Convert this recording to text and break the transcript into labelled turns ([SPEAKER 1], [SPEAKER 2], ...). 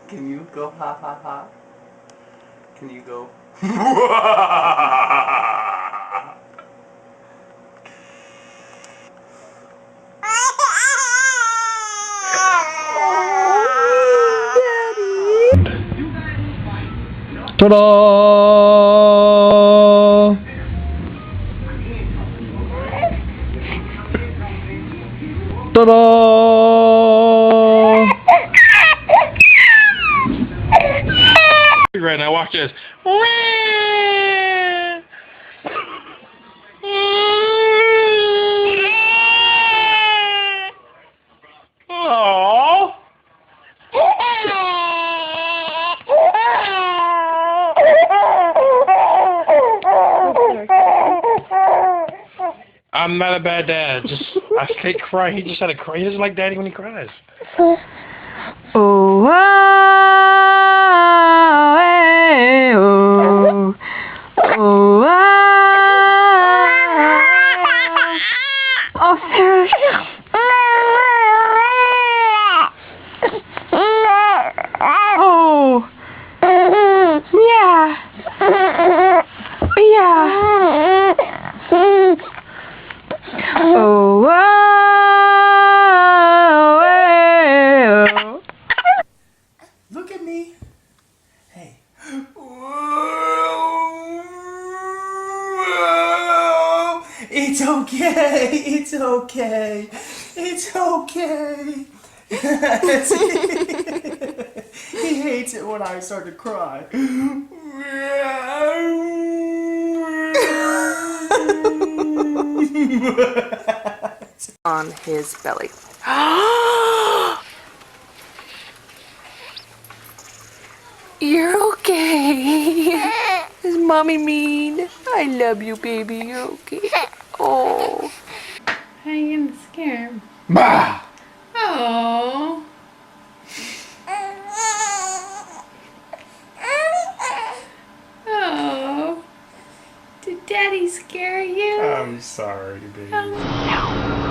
[SPEAKER 1] Can you go ha ha ha? Can you go?
[SPEAKER 2] Ta-da! Ta-da! Right now, watch this. Aww. I'm not a bad dad. I hate crying. He just had to cry. He doesn't like daddy when he cries.
[SPEAKER 3] Oh, oh, eh, oh, oh, oh, Sarah. Oh, yeah, yeah. Oh, oh.
[SPEAKER 1] Look at me. Hey. It's okay. It's okay. It's okay. He hates it when I start to cry.
[SPEAKER 3] On his belly. You're okay. Is mommy mean? I love you, baby. You're okay. Oh.
[SPEAKER 4] How are you gonna scare him?
[SPEAKER 1] Bah!
[SPEAKER 4] Oh. Oh. Did Daddy scare you?
[SPEAKER 1] I'm sorry, baby.
[SPEAKER 4] Oh.